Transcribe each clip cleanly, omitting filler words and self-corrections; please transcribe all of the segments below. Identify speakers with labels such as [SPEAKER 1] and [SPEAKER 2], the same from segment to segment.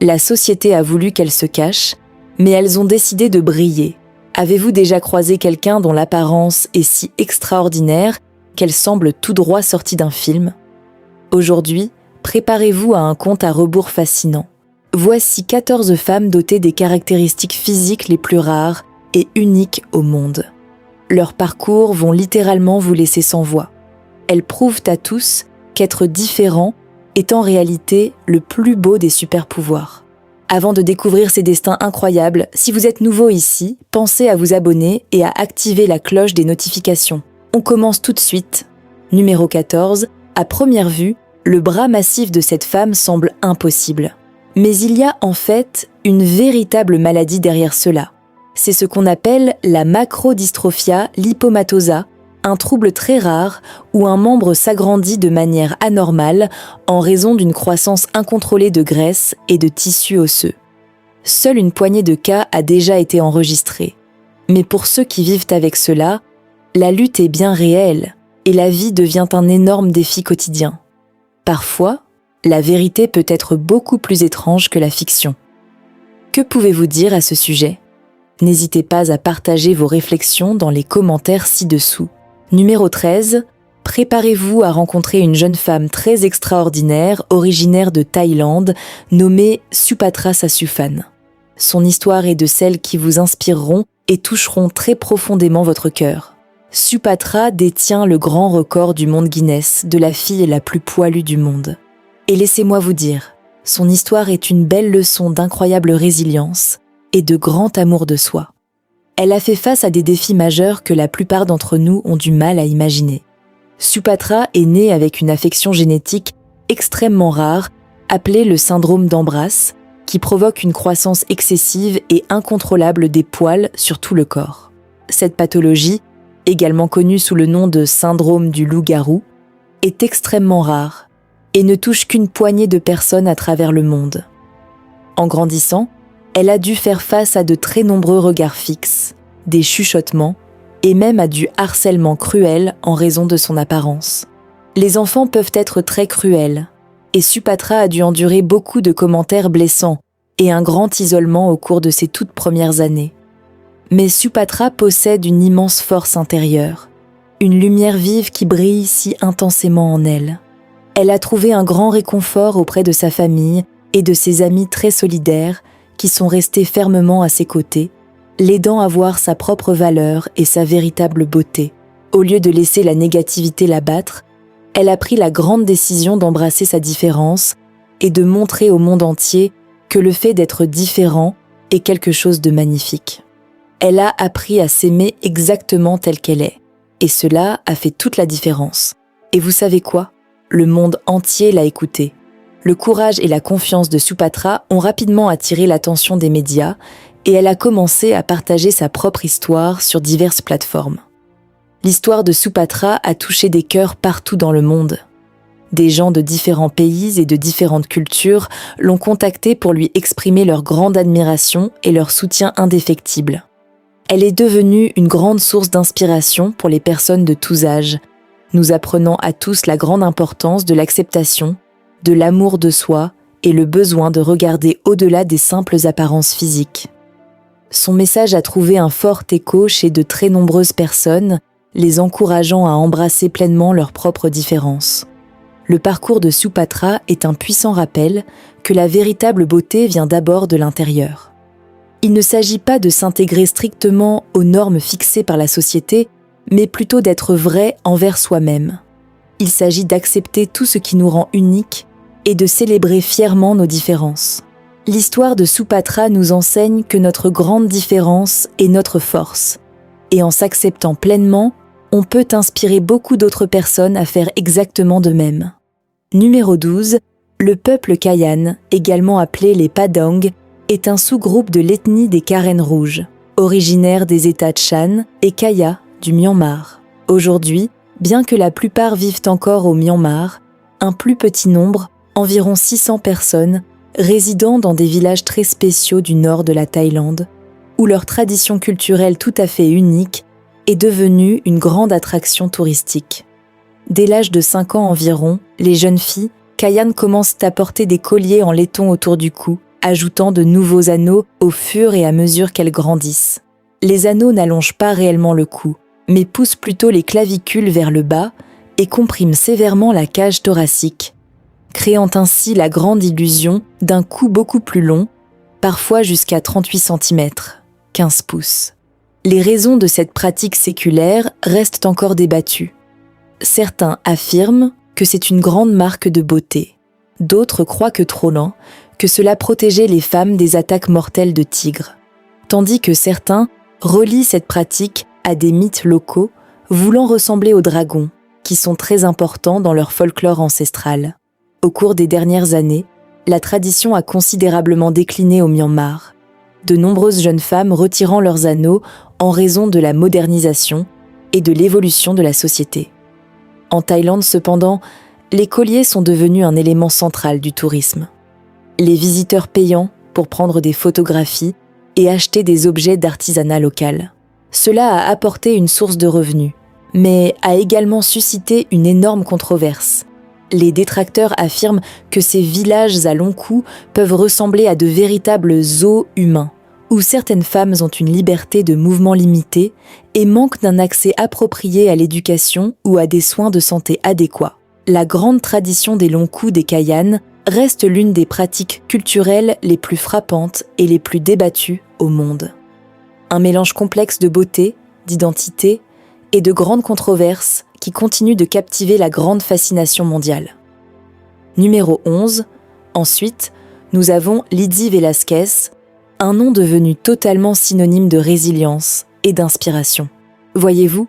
[SPEAKER 1] La société a voulu qu'elles se cachent, mais elles ont décidé de briller. Avez-vous déjà croisé quelqu'un dont l'apparence est si extraordinaire qu'elle semble tout droit sortie d'un film ? Aujourd'hui, préparez-vous à un compte à rebours fascinant. Voici 14 femmes dotées des caractéristiques physiques les plus rares et uniques au monde. Leurs parcours vont littéralement vous laisser sans voix. Elles prouvent à tous qu'être différent est en réalité le plus beau des super-pouvoirs. Avant de découvrir ces destins incroyables, si vous êtes nouveau ici, pensez à vous abonner et à activer la cloche des notifications. On commence tout de suite. Numéro 14. À première vue, le bras massif de cette femme semble impossible. Mais il y a en fait une véritable maladie derrière cela. C'est ce qu'on appelle la macrodystrophia lipomatosa, un trouble très rare où un membre s'agrandit de manière anormale en raison d'une croissance incontrôlée de graisse et de tissus osseux. Seule une poignée de cas a déjà été enregistrée. Mais pour ceux qui vivent avec cela, la lutte est bien réelle et la vie devient un énorme défi quotidien. Parfois, la vérité peut être beaucoup plus étrange que la fiction. Que pouvez-vous dire à ce sujet ? N'hésitez pas à partager vos réflexions dans les commentaires ci-dessous. Numéro 13. Préparez-vous à rencontrer une jeune femme très extraordinaire, originaire de Thaïlande, nommée Supatra Sasuphan. Son histoire est de celles qui vous inspireront et toucheront très profondément votre cœur. Supatra détient le grand record du monde Guinness de la fille la plus poilue du monde. Et laissez-moi vous dire, son histoire est une belle leçon d'incroyable résilience et de grand amour de soi. Elle a fait face à des défis majeurs que la plupart d'entre nous ont du mal à imaginer. Supatra est née avec une affection génétique extrêmement rare, appelée le syndrome d'Ambras, qui provoque une croissance excessive et incontrôlable des poils sur tout le corps. Cette pathologie, également connue sous le nom de syndrome du loup-garou, est extrêmement rare et ne touche qu'une poignée de personnes à travers le monde. En grandissant, elle a dû faire face à de très nombreux regards fixes, des chuchotements et même à du harcèlement cruel en raison de son apparence. Les enfants peuvent être très cruels et Supatra a dû endurer beaucoup de commentaires blessants et un grand isolement au cours de ses toutes premières années. Mais Supatra possède une immense force intérieure, une lumière vive qui brille si intensément en elle. Elle a trouvé un grand réconfort auprès de sa famille et de ses amis très solidaires qui sont restés fermement à ses côtés, l'aidant à voir sa propre valeur et sa véritable beauté. Au lieu de laisser la négativité l'abattre, elle a pris la grande décision d'embrasser sa différence et de montrer au monde entier que le fait d'être différent est quelque chose de magnifique. Elle a appris à s'aimer exactement telle qu'elle est, et cela a fait toute la différence. Et vous savez quoi ? Le monde entier l'a écoutée. Le courage et la confiance de Supatra ont rapidement attiré l'attention des médias et elle a commencé à partager sa propre histoire sur diverses plateformes. L'histoire de Supatra a touché des cœurs partout dans le monde. Des gens de différents pays et de différentes cultures l'ont contactée pour lui exprimer leur grande admiration et leur soutien indéfectible. Elle est devenue une grande source d'inspiration pour les personnes de tous âges, nous apprenant à tous la grande importance de l'acceptation, de l'amour de soi et le besoin de regarder au-delà des simples apparences physiques. Son message a trouvé un fort écho chez de très nombreuses personnes, les encourageant à embrasser pleinement leurs propres différences. Le parcours de Supatra est un puissant rappel que la véritable beauté vient d'abord de l'intérieur. Il ne s'agit pas de s'intégrer strictement aux normes fixées par la société, mais plutôt d'être vrai envers soi-même. Il s'agit d'accepter tout ce qui nous rend uniques et de célébrer fièrement nos différences. L'histoire de Supatra nous enseigne que notre grande différence est notre force, et en s'acceptant pleinement, on peut inspirer beaucoup d'autres personnes à faire exactement de même. Numéro 12, le peuple Kayan, également appelé les Padang, est un sous-groupe de l'ethnie des Karen rouges, originaire des États de Shan et Kaya du Myanmar. Aujourd'hui, bien que la plupart vivent encore au Myanmar, un plus petit nombre, environ 600 personnes, résidant dans des villages très spéciaux du nord de la Thaïlande, où leur tradition culturelle tout à fait unique est devenue une grande attraction touristique. Dès l'âge de 5 ans environ, les jeunes filles, Kayan commencent à porter des colliers en laiton autour du cou, ajoutant de nouveaux anneaux au fur et à mesure qu'elles grandissent. Les anneaux n'allongent pas réellement le cou, mais poussent plutôt les clavicules vers le bas et compriment sévèrement la cage thoracique, créant ainsi la grande illusion d'un cou beaucoup plus long, parfois jusqu'à 38 cm, 15 pouces. Les raisons de cette pratique séculaire restent encore débattues. Certains affirment que c'est une grande marque de beauté. D'autres croient que cela protégeait les femmes des attaques mortelles de tigres. Tandis que certains relient cette pratique à des mythes locaux voulant ressembler aux dragons, qui sont très importants dans leur folklore ancestral. Au cours des dernières années, la tradition a considérablement décliné au Myanmar, de nombreuses jeunes femmes retirant leurs anneaux en raison de la modernisation et de l'évolution de la société. En Thaïlande, cependant, les colliers sont devenus un élément central du tourisme. Les visiteurs payant pour prendre des photographies et acheter des objets d'artisanat local. Cela a apporté une source de revenus, mais a également suscité une énorme controverse. Les détracteurs affirment que ces villages à long cou peuvent ressembler à de véritables zoos humains, où certaines femmes ont une liberté de mouvement limitée et manquent d'un accès approprié à l'éducation ou à des soins de santé adéquats. La grande tradition des longs coups des Kayanes reste l'une des pratiques culturelles les plus frappantes et les plus débattues au monde. Un mélange complexe de beauté, d'identité et de grandes controverses qui continuent de captiver la grande fascination mondiale. Numéro 11. Ensuite, nous avons Lizzy Velasquez, un nom devenu totalement synonyme de résilience et d'inspiration. Voyez-vous,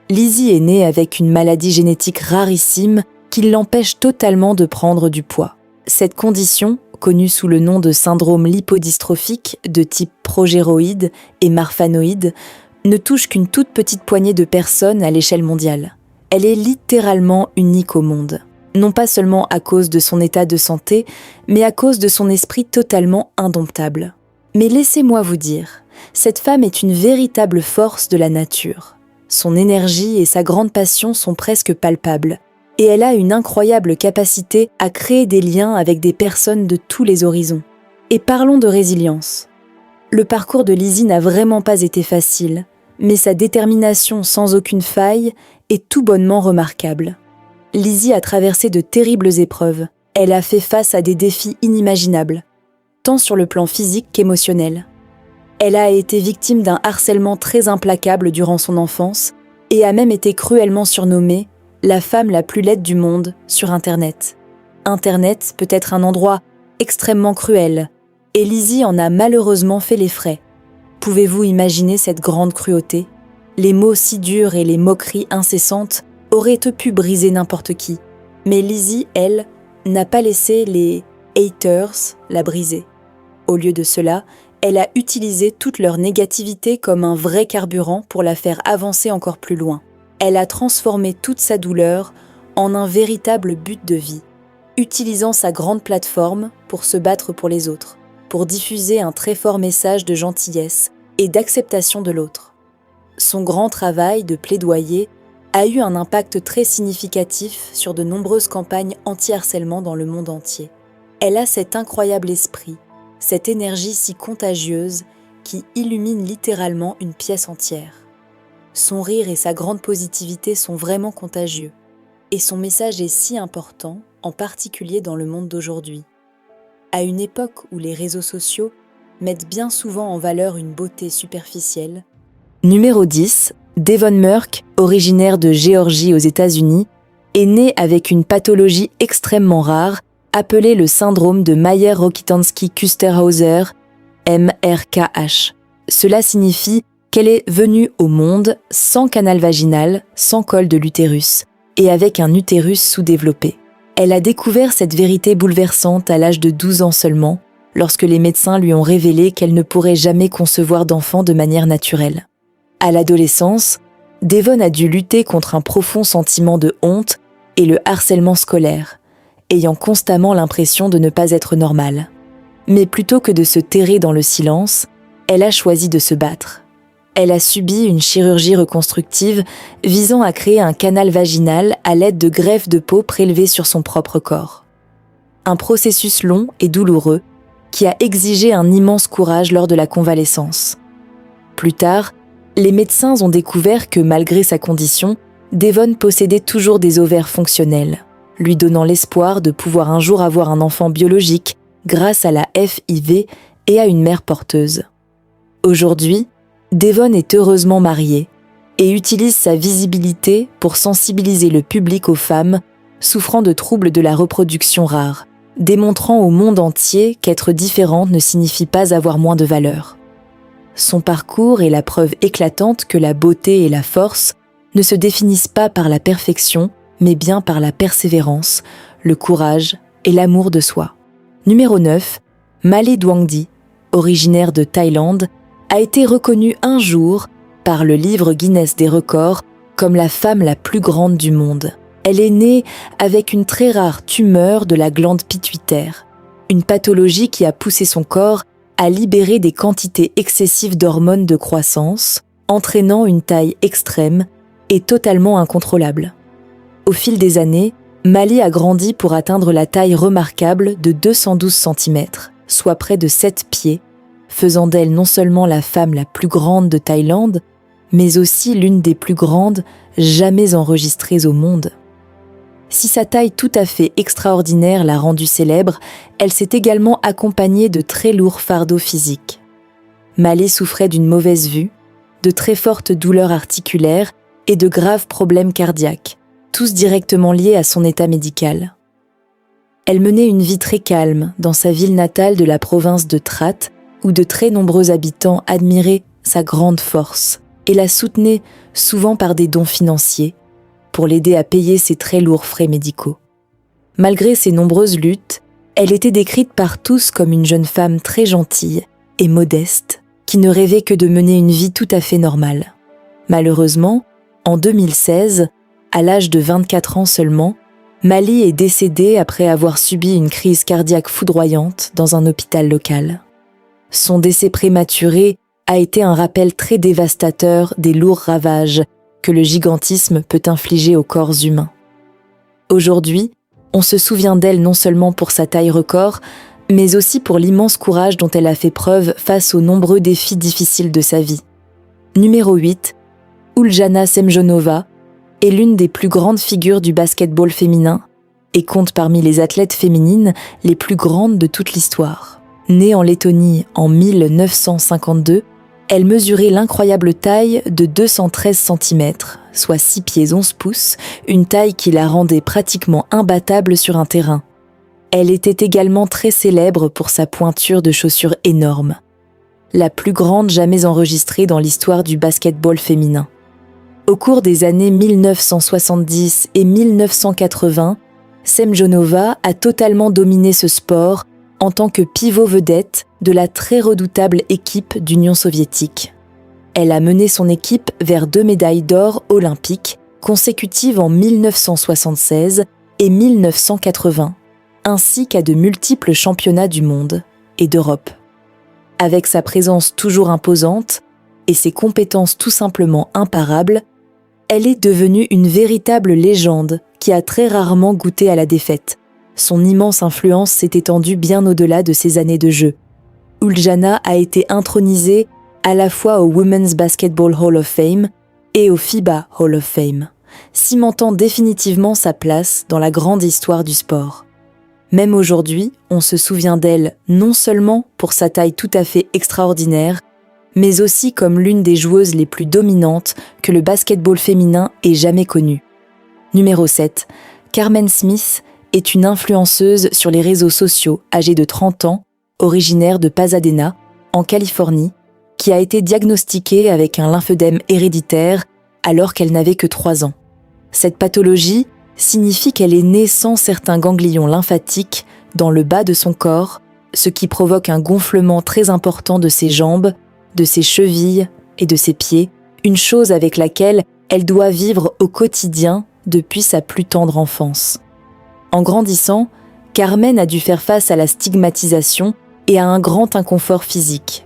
[SPEAKER 1] Lizzy est née avec une maladie génétique rarissime qui l'empêche totalement de prendre du poids. Cette condition, connue sous le nom de syndrome lipodystrophique de type progéroïde et marfanoïde, ne touche qu'une toute petite poignée de personnes à l'échelle mondiale. Elle est littéralement unique au monde, non pas seulement à cause de son état de santé, mais à cause de son esprit totalement indomptable. Mais laissez-moi vous dire, cette femme est une véritable force de la nature. Son énergie et sa grande passion sont presque palpables, et elle a une incroyable capacité à créer des liens avec des personnes de tous les horizons. Et parlons de résilience. Le parcours de Lizzy n'a vraiment pas été facile, mais sa détermination sans aucune faille est tout bonnement remarquable. Lizzy a traversé de terribles épreuves. Elle a fait face à des défis inimaginables, tant sur le plan physique qu'émotionnel. Elle a été victime d'un harcèlement très implacable durant son enfance et a même été cruellement surnommée la femme la plus laide du monde sur Internet. Internet peut être un endroit extrêmement cruel, et Lizzy en a malheureusement fait les frais. Pouvez-vous imaginer cette grande cruauté ? Les mots si durs et les moqueries incessantes auraient pu briser n'importe qui. Mais Lizzy, elle, n'a pas laissé les haters la briser. Au lieu de cela, elle a utilisé toute leur négativité comme un vrai carburant pour la faire avancer encore plus loin. Elle a transformé toute sa douleur en un véritable but de vie, utilisant sa grande plateforme pour se battre pour les autres, pour diffuser un très fort message de gentillesse et d'acceptation de l'autre. Son grand travail de plaidoyer a eu un impact très significatif sur de nombreuses campagnes anti-harcèlement dans le monde entier. Elle a cet incroyable esprit, cette énergie si contagieuse qui illumine littéralement une pièce entière. Son rire et sa grande positivité sont vraiment contagieux, et son message est si important, en particulier dans le monde d'aujourd'hui. À une époque où les réseaux sociaux mettent bien souvent en valeur une beauté superficielle. Numéro 10, Devon Murk, originaire de Géorgie aux États-Unis, est né avec une pathologie extrêmement rare appelée le syndrome de Mayer-Rokitansky-Kusterhauser, MRKH. Cela signifie qu'elle est venue au monde sans canal vaginal, sans col de l'utérus, et avec un utérus sous-développé. Elle a découvert cette vérité bouleversante à l'âge de 12 ans seulement, lorsque les médecins lui ont révélé qu'elle ne pourrait jamais concevoir d'enfant de manière naturelle. À l'adolescence, Devon a dû lutter contre un profond sentiment de honte et le harcèlement scolaire, ayant constamment l'impression de ne pas être normale. Mais plutôt que de se terrer dans le silence, elle a choisi de se battre. Elle a subi une chirurgie reconstructive visant à créer un canal vaginal à l'aide de greffes de peau prélevées sur son propre corps. Un processus long et douloureux qui a exigé un immense courage lors de la convalescence. Plus tard, les médecins ont découvert que malgré sa condition, Devon possédait toujours des ovaires fonctionnels, lui donnant l'espoir de pouvoir un jour avoir un enfant biologique grâce à la FIV et à une mère porteuse. Aujourd'hui, Devon est heureusement marié et utilise sa visibilité pour sensibiliser le public aux femmes souffrant de troubles de la reproduction rares, démontrant au monde entier qu'être différente ne signifie pas avoir moins de valeur. Son parcours est la preuve éclatante que la beauté et la force ne se définissent pas par la perfection, mais bien par la persévérance, le courage et l'amour de soi. Numéro 9, Malé Dwangdi, originaire de Thaïlande, a été reconnue un jour par le livre Guinness des records comme la femme la plus grande du monde. Elle est née avec une très rare tumeur de la glande pituitaire, une pathologie qui a poussé son corps à libérer des quantités excessives d'hormones de croissance, entraînant une taille extrême et totalement incontrôlable. Au fil des années, Malé a grandi pour atteindre la taille remarquable de 212 cm, soit près de 7 pieds, faisant d'elle non seulement la femme la plus grande de Thaïlande, mais aussi l'une des plus grandes jamais enregistrées au monde. Si sa taille tout à fait extraordinaire l'a rendue célèbre, elle s'est également accompagnée de très lourds fardeaux physiques. Malé souffrait d'une mauvaise vue, de très fortes douleurs articulaires et de graves problèmes cardiaques, tous directement liés à son état médical. Elle menait une vie très calme dans sa ville natale de la province de Trat, où de très nombreux habitants admiraient sa grande force et la soutenaient souvent par des dons financiers, pour l'aider à payer ses très lourds frais médicaux. Malgré ses nombreuses luttes, elle était décrite par tous comme une jeune femme très gentille et modeste, qui ne rêvait que de mener une vie tout à fait normale. Malheureusement, en 2016, à l'âge de 24 ans seulement, Malé est décédée après avoir subi une crise cardiaque foudroyante dans un hôpital local. Son décès prématuré a été un rappel très dévastateur des lourds ravages que le gigantisme peut infliger aux corps humains. Aujourd'hui, on se souvient d'elle non seulement pour sa taille record, mais aussi pour l'immense courage dont elle a fait preuve face aux nombreux défis difficiles de sa vie. Numéro 8, Uljana Semjonova est l'une des plus grandes figures du basket-ball féminin et compte parmi les athlètes féminines les plus grandes de toute l'histoire. Née en Lettonie en 1952, elle mesurait l'incroyable taille de 213 cm, soit 6 pieds 11 pouces, une taille qui la rendait pratiquement imbattable sur un terrain. Elle était également très célèbre pour sa pointure de chaussures énorme, la plus grande jamais enregistrée dans l'histoire du basket-ball féminin. Au cours des années 1970 et 1980, Semjonova a totalement dominé ce sport en tant que pivot vedette de la très redoutable équipe d'Union soviétique. Elle a mené son équipe vers 2 médailles d'or olympiques consécutives en 1976 et 1980, ainsi qu'à de multiples championnats du monde et d'Europe. Avec sa présence toujours imposante et ses compétences tout simplement imparables, elle est devenue une véritable légende qui a très rarement goûté à la défaite. Son immense influence s'est étendue bien au-delà de ses années de jeu. Uljana a été intronisée à la fois au Women's Basketball Hall of Fame et au FIBA Hall of Fame, cimentant définitivement sa place dans la grande histoire du sport. Même aujourd'hui, on se souvient d'elle non seulement pour sa taille tout à fait extraordinaire, mais aussi comme l'une des joueuses les plus dominantes que le basketball féminin ait jamais connue. Numéro 7, Carmen Smith est une influenceuse sur les réseaux sociaux âgée de 30 ans, originaire de Pasadena, en Californie, qui a été diagnostiquée avec un lymphœdème héréditaire alors qu'elle n'avait que 3 ans. Cette pathologie signifie qu'elle est née sans certains ganglions lymphatiques dans le bas de son corps, ce qui provoque un gonflement très important de ses jambes, de ses chevilles et de ses pieds, une chose avec laquelle elle doit vivre au quotidien depuis sa plus tendre enfance. En grandissant, Carmen a dû faire face à la stigmatisation et à un grand inconfort physique.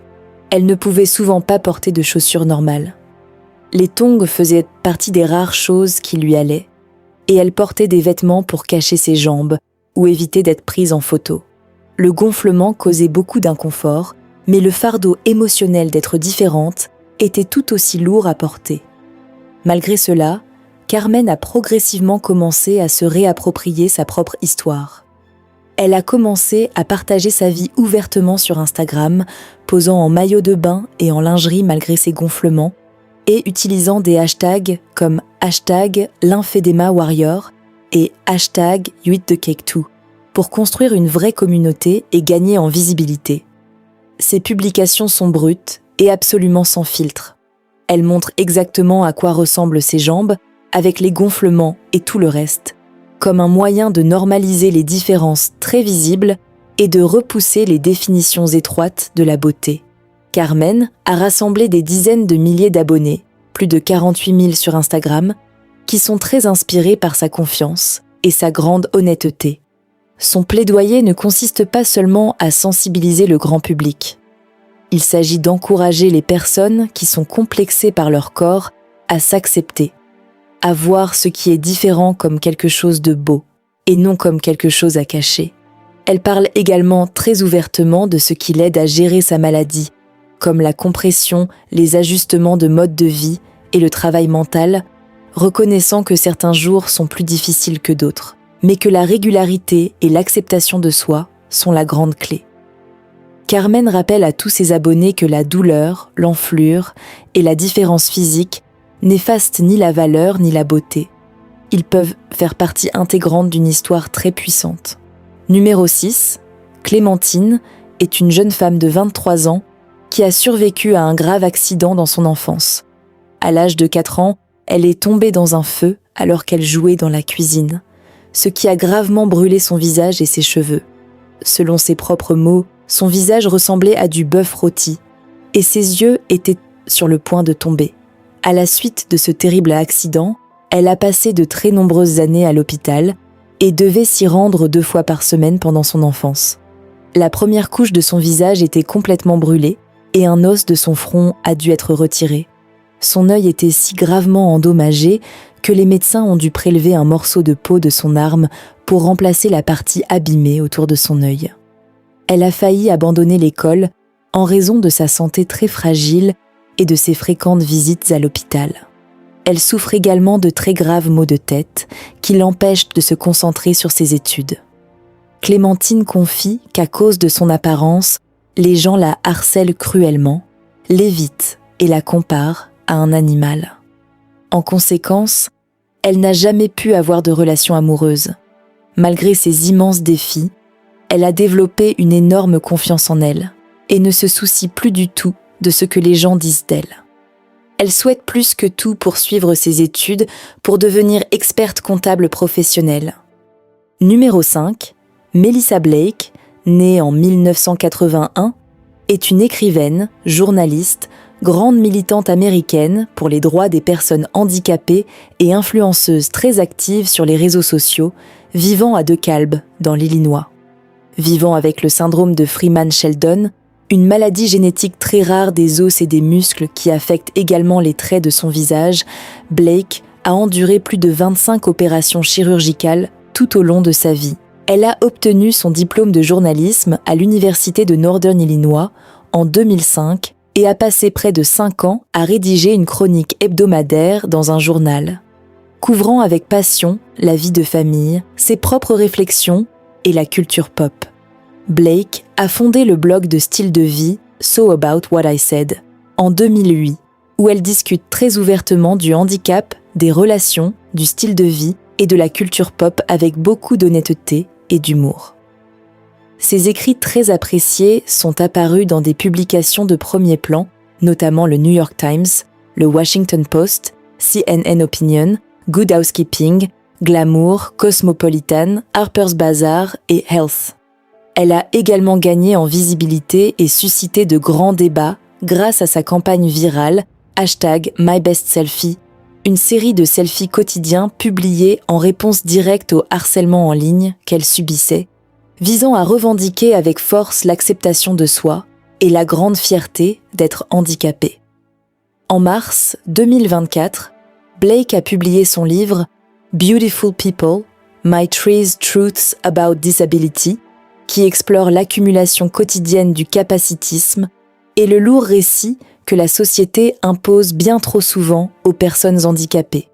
[SPEAKER 1] Elle ne pouvait souvent pas porter de chaussures normales. Les tongs faisaient partie des rares choses qui lui allaient, et elle portait des vêtements pour cacher ses jambes ou éviter d'être prise en photo. Le gonflement causait beaucoup d'inconfort, mais le fardeau émotionnel d'être différente était tout aussi lourd à porter. Malgré cela, Carmen a progressivement commencé à se réapproprier sa propre histoire. Elle a commencé à partager sa vie ouvertement sur Instagram, posant en maillot de bain et en lingerie malgré ses gonflements, et utilisant des hashtags comme #LymphedemaWarrior et #YouEatTheCake2 pour construire une vraie communauté et gagner en visibilité. Ses publications sont brutes et absolument sans filtre. Elle montre exactement à quoi ressemblent ses jambes, avec les gonflements et tout le reste, comme un moyen de normaliser les différences très visibles et de repousser les définitions étroites de la beauté. Carmen a rassemblé des dizaines de milliers d'abonnés, plus de 48 000 sur Instagram, qui sont très inspirés par sa confiance et sa grande honnêteté. Son plaidoyer ne consiste pas seulement à sensibiliser le grand public. Il s'agit d'encourager les personnes qui sont complexées par leur corps à s'accepter, à voir ce qui est différent comme quelque chose de beau et non comme quelque chose à cacher. Elle parle également très ouvertement de ce qui l'aide à gérer sa maladie, comme la compression, les ajustements de mode de vie et le travail mental, reconnaissant que certains jours sont plus difficiles que d'autres, mais que la régularité et l'acceptation de soi sont la grande clé. Carmen rappelle à tous ses abonnés que la douleur, l'enflure et la différence physique n'effacent ni la valeur ni la beauté. Ils peuvent faire partie intégrante d'une histoire très puissante. Numéro 6, Clémentine est une jeune femme de 23 ans qui a survécu à un grave accident dans son enfance. À l'âge de 4 ans, elle est tombée dans un feu alors qu'elle jouait dans la cuisine, ce qui a gravement brûlé son visage et ses cheveux. Selon ses propres mots, son visage ressemblait à du bœuf rôti et ses yeux étaient sur le point de tomber. À la suite de ce terrible accident, elle a passé de très nombreuses années à l'hôpital et devait s'y rendre 2 fois par semaine pendant son enfance. La première couche de son visage était complètement brûlée et un os de son front a dû être retiré. Son œil était si gravement endommagé que les médecins ont dû prélever un morceau de peau de son arme pour remplacer la partie abîmée autour de son œil. Elle a failli abandonner l'école en raison de sa santé très fragile et de ses fréquentes visites à l'hôpital. Elle souffre également de très graves maux de tête qui l'empêchent de se concentrer sur ses études. Clémentine confie qu'à cause de son apparence, les gens la harcèlent cruellement, l'évitent et la comparent à un animal. En conséquence, elle n'a jamais pu avoir de relation amoureuse. Malgré ses immenses défis, elle a développé une énorme confiance en elle et ne se soucie plus du tout de ce que les gens disent d'elle. Elle souhaite plus que tout poursuivre ses études pour devenir experte comptable professionnelle. Numéro 5, Melissa Blake, née en 1981, est une écrivaine, journaliste, grande militante américaine pour les droits des personnes handicapées et influenceuse très active sur les réseaux sociaux, vivant à DeKalb, dans l'Illinois. Vivant avec le syndrome de Freeman-Sheldon, une maladie génétique très rare des os et des muscles qui affecte également les traits de son visage, Blake a enduré plus de 25 opérations chirurgicales tout au long de sa vie. Elle a obtenu son diplôme de journalisme à l'Université de Northern Illinois en 2005 et a passé près de 5 ans à rédiger une chronique hebdomadaire dans un journal, couvrant avec passion la vie de famille, ses propres réflexions et la culture pop. Blake a fondé le blog de style de vie So About What I Said en 2008, où elle discute très ouvertement du handicap, des relations, du style de vie et de la culture pop avec beaucoup d'honnêteté et d'humour. Ses écrits très appréciés sont apparus dans des publications de premier plan, notamment le New York Times, le Washington Post, CNN Opinion, Good Housekeeping, Glamour, Cosmopolitan, Harper's Bazaar et Health. Elle a également gagné en visibilité et suscité de grands débats grâce à sa campagne virale #MyBestSelfie, une série de selfies quotidiens publiés en réponse directe au harcèlement en ligne qu'elle subissait, visant à revendiquer avec force l'acceptation de soi et la grande fierté d'être handicapée. En mars 2024, Blake a publié son livre Beautiful People, My Trees Truths About Disability, qui explore l'accumulation quotidienne du capacitisme et le lourd récit que la société impose bien trop souvent aux personnes handicapées.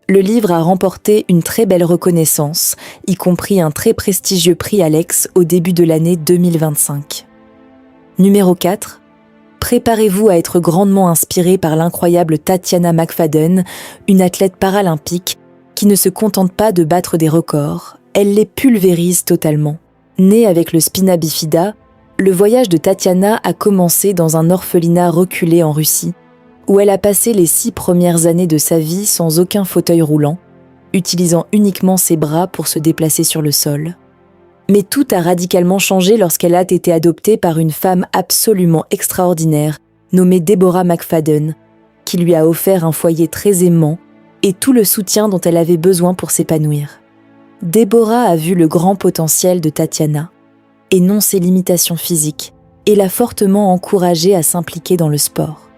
[SPEAKER 1] Le livre a remporté une très belle reconnaissance, y compris un très prestigieux prix Alex au début de l'année 2025. Numéro 4. Préparez-vous à être grandement inspiré par l'incroyable Tatiana McFadden, une athlète paralympique qui ne se contente pas de battre des records, elle les pulvérise totalement. Née avec le spina bifida, le voyage de Tatiana a commencé dans un orphelinat reculé en Russie, où elle a passé les 6 premières années de sa vie sans aucun fauteuil roulant, utilisant uniquement ses bras pour se déplacer sur le sol. Mais tout a radicalement changé lorsqu'elle a été adoptée par une femme absolument extraordinaire, nommée Deborah McFadden, qui lui a offert un foyer très aimant et tout le soutien dont elle avait besoin pour s'épanouir. Deborah a vu le grand potentiel de Tatiana, et non ses limitations physiques, et l'a fortement encouragée à s'impliquer dans le sport.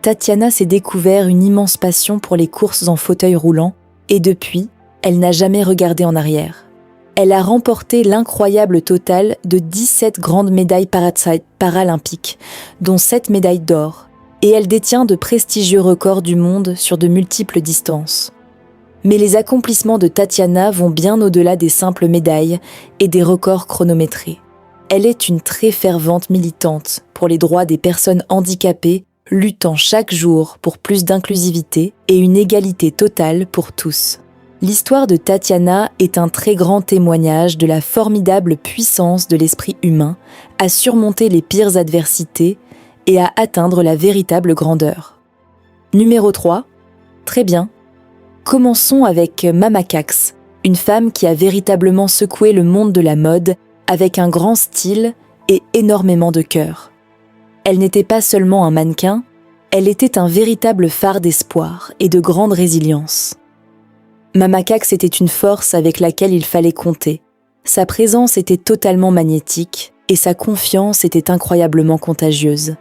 [SPEAKER 1] Tatiana s'est découvert une immense passion pour les courses en fauteuil roulant, et depuis, elle n'a jamais regardé en arrière. Elle a remporté l'incroyable total de 17 grandes médailles paralympiques, dont 7 médailles d'or, et elle détient de prestigieux records du monde sur de multiples distances. Mais les accomplissements de Tatiana vont bien au-delà des simples médailles et des records chronométrés. Elle est une très fervente militante pour les droits des personnes handicapées, luttant chaque jour pour plus d'inclusivité et une égalité totale pour tous. L'histoire de Tatiana est un très grand témoignage de la formidable puissance de l'esprit humain à surmonter les pires adversités et à atteindre la véritable grandeur. Numéro 3. Très bien. Commençons avec Mama Cax, une femme qui a véritablement secoué le monde de la mode avec un grand style et énormément de cœur. Elle n'était pas seulement un mannequin, elle était un véritable phare d'espoir et de grande résilience. Mama Cax était une force avec laquelle il fallait compter. Sa présence était totalement magnétique et sa confiance était incroyablement contagieuse.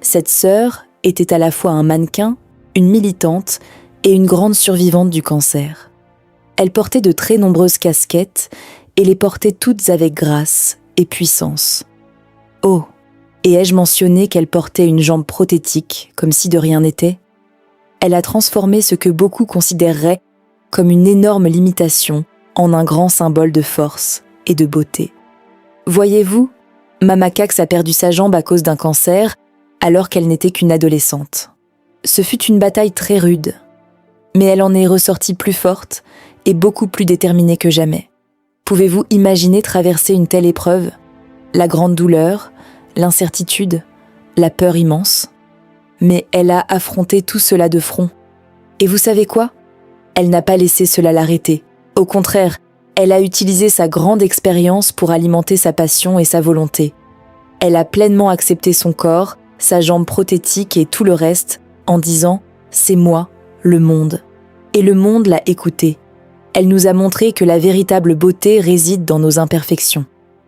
[SPEAKER 1] Cette sœur était à la fois un mannequin, une militante et une grande survivante du cancer. Elle portait de très nombreuses casquettes et les portait toutes avec grâce et puissance. Oh, et ai-je mentionné qu'elle portait une jambe prothétique, comme si de rien n'était ? Elle a transformé ce que beaucoup considéreraient comme une énorme limitation en un grand symbole de force et de beauté. Voyez-vous, Mama Cax a perdu sa jambe à cause d'un cancer alors qu'elle n'était qu'une adolescente. Ce fut une bataille très rude, mais elle en est ressortie plus forte et beaucoup plus déterminée que jamais. Pouvez-vous imaginer traverser une telle épreuve ? La grande douleur, l'incertitude, la peur immense. Mais elle a affronté tout cela de front. Et vous savez quoi ? Elle n'a pas laissé cela l'arrêter. Au contraire, elle a utilisé sa grande expérience pour alimenter sa passion et sa volonté. Elle a pleinement accepté son corps, sa jambe prothétique et tout le reste, en disant « c'est moi, le monde ». Et le monde l'a écoutée. Elle nous a montré que la véritable beauté réside dans nos imperfections.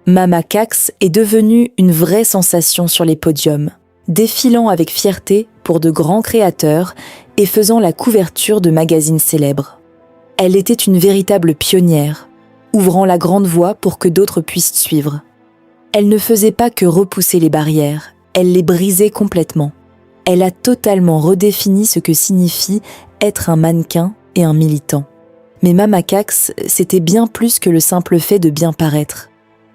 [SPEAKER 1] Mama Cax est devenue une vraie sensation sur les podiums, défilant avec fierté pour de grands créateurs et faisant la couverture de magazines célèbres. Elle était une véritable pionnière, ouvrant la grande voie pour que d'autres puissent suivre. Elle ne faisait pas que repousser les barrières, elle les brisait complètement. Elle a totalement redéfini ce que signifie être un mannequin et un militant. Mais Mama Cax, c'était bien plus que le simple fait de bien paraître.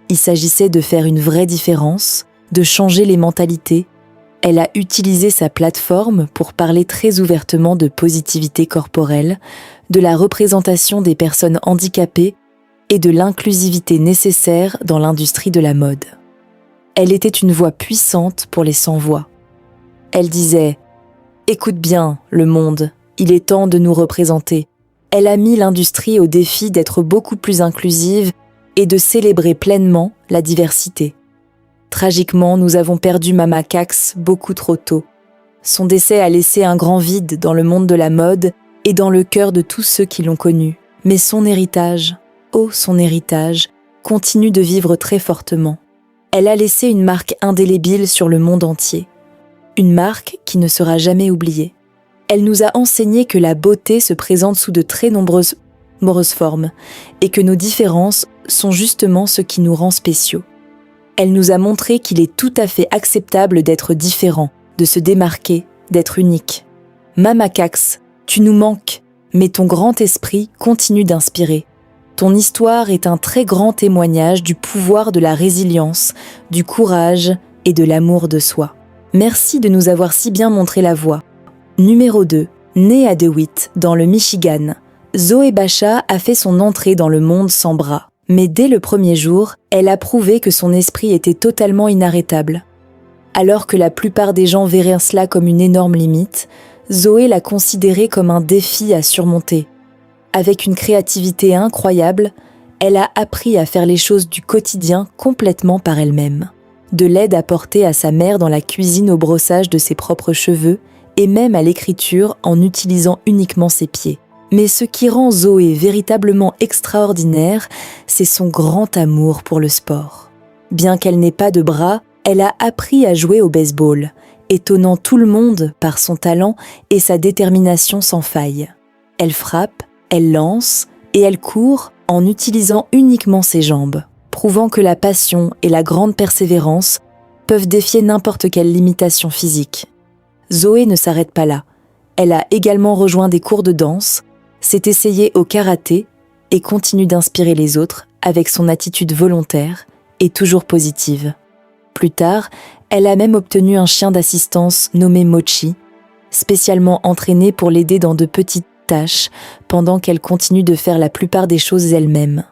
[SPEAKER 1] Il s'agissait de faire une vraie différence, de changer les mentalités. Elle a utilisé sa plateforme pour parler très ouvertement de positivité corporelle, de la représentation des personnes handicapées et de l'inclusivité nécessaire dans l'industrie de la mode. Elle était une voix puissante pour les sans-voix. Elle disait « Écoute bien, le monde, il est temps de nous représenter ». Elle a mis l'industrie au défi d'être beaucoup plus inclusive et de célébrer pleinement la diversité. Tragiquement, nous avons perdu Mama Cax beaucoup trop tôt. Son décès a laissé un grand vide dans le monde de la mode et dans le cœur de tous ceux qui l'ont connue. Mais son héritage, oh son héritage, continue de vivre très fortement. Elle a laissé une marque indélébile sur le monde entier. Une marque qui ne sera jamais oubliée. Elle nous a enseigné que la beauté se présente sous de très nombreuses formes et que nos différences sont justement ce qui nous rend spéciaux. Elle nous a montré qu'il est tout à fait acceptable d'être différent, de se démarquer, d'être unique. Mama Cax, tu nous manques, mais ton grand esprit continue d'inspirer. Ton histoire est un très grand témoignage du pouvoir de la résilience, du courage et de l'amour de soi. Merci de nous avoir si bien montré la voie. Numéro 2. Née à DeWitt, dans le Michigan, Zoé Bacha a fait son entrée dans le monde sans bras. Mais dès le premier jour, elle a prouvé que son esprit était totalement inarrêtable. Alors que la plupart des gens verraient cela comme une énorme limite, Zoé l'a considéré comme un défi à surmonter. Avec une créativité incroyable, elle a appris à faire les choses du quotidien complètement par elle-même. De l'aide apportée à sa mère dans la cuisine au brossage de ses propres cheveux et même à l'écriture en utilisant uniquement ses pieds. Mais ce qui rend Zoé véritablement extraordinaire, c'est son grand amour pour le sport. Bien qu'elle n'ait pas de bras, elle a appris à jouer au baseball, étonnant tout le monde par son talent et sa détermination sans faille. Elle frappe, elle lance et elle court en utilisant uniquement ses jambes, prouvant que la passion et la grande persévérance peuvent défier n'importe quelle limitation physique. Zoé ne s'arrête pas là. Elle a également rejoint des cours de danse, s'est essayée au karaté et continue d'inspirer les autres avec son attitude volontaire et toujours positive. Plus tard, elle a même obtenu un chien d'assistance nommé Mochi, spécialement entraîné pour l'aider dans de petites tâches pendant qu'elle continue de faire la plupart des choses elle-même.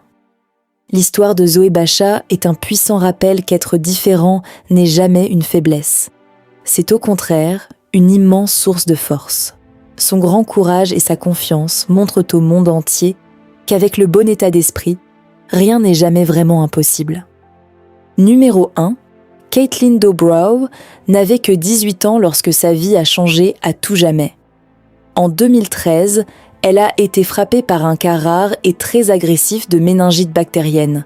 [SPEAKER 1] L'histoire de Zoé Bacha est un puissant rappel qu'être différent n'est jamais une faiblesse. C'est au contraire une immense source de force. Son grand courage et sa confiance montrent au monde entier qu'avec le bon état d'esprit, rien n'est jamais vraiment impossible. Numéro 1. Caitlin Dobrow n'avait que 18 ans lorsque sa vie a changé à tout jamais. En 2013, elle a été frappée par un cas rare et très agressif de méningite bactérienne,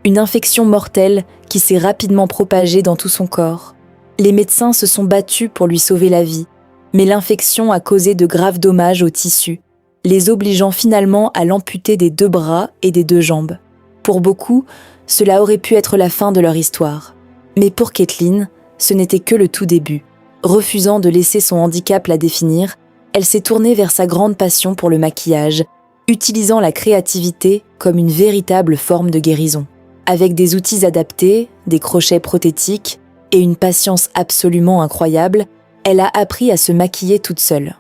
[SPEAKER 1] une infection mortelle qui s'est rapidement propagée dans tout son corps. Les médecins se sont battus pour lui sauver la vie, mais l'infection a causé de graves dommages aux tissus, les obligeant finalement à l'amputer des 2 bras et des 2 jambes. Pour beaucoup, cela aurait pu être la fin de leur histoire. Mais pour Caitlin, ce n'était que le tout début. Refusant de laisser son handicap la définir, elle s'est tournée vers sa grande passion pour le maquillage, utilisant la créativité comme une véritable forme de guérison. Avec des outils adaptés, des crochets prothétiques et une patience absolument incroyable, elle a appris à se maquiller toute seule.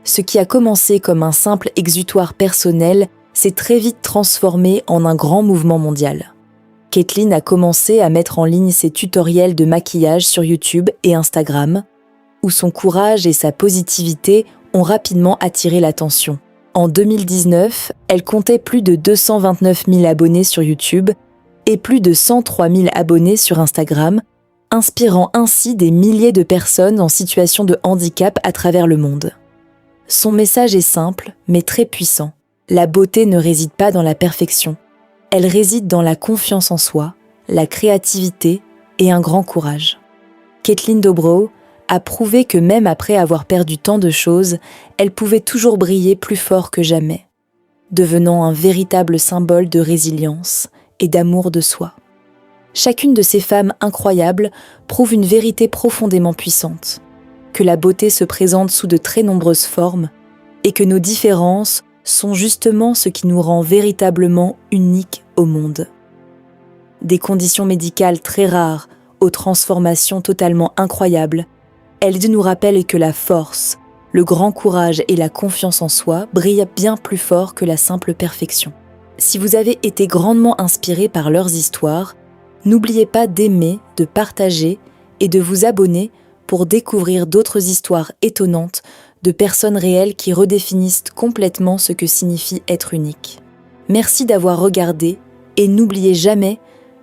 [SPEAKER 1] Ce qui a commencé comme un simple exutoire personnel s'est très vite transformé en un grand mouvement mondial. Caitlin a commencé à mettre en ligne ses tutoriels de maquillage sur YouTube et Instagram, où son courage et sa positivité ont rapidement attiré l'attention. En 2019, elle comptait plus de 229 000 abonnés sur YouTube et plus de 103 000 abonnés sur Instagram, inspirant ainsi des milliers de personnes en situation de handicap à travers le monde. Son message est simple, mais très puissant. La beauté ne réside pas dans la perfection. Elle réside dans la confiance en soi, la créativité et un grand courage. Caitlin Dobrow a prouvé que même après avoir perdu tant de choses, elle pouvait toujours briller plus fort que jamais, devenant un véritable symbole de résilience et d'amour de soi. Chacune de ces femmes incroyables prouve une vérité profondément puissante, que la beauté se présente sous de très nombreuses formes et que nos différences sont justement ce qui nous rend véritablement uniques au monde. Des conditions médicales très rares aux transformations totalement incroyables, elles nous rappellent que la force, le grand courage et la confiance en soi brillent bien plus fort que la simple perfection. Si vous avez été grandement inspiré par leurs histoires, n'oubliez pas d'aimer, de partager et de vous abonner pour découvrir d'autres histoires étonnantes de personnes réelles qui redéfinissent complètement ce que signifie être unique. Merci d'avoir regardé et n'oubliez jamais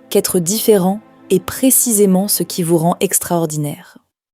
[SPEAKER 1] qu'être différent est précisément ce qui vous rend extraordinaire.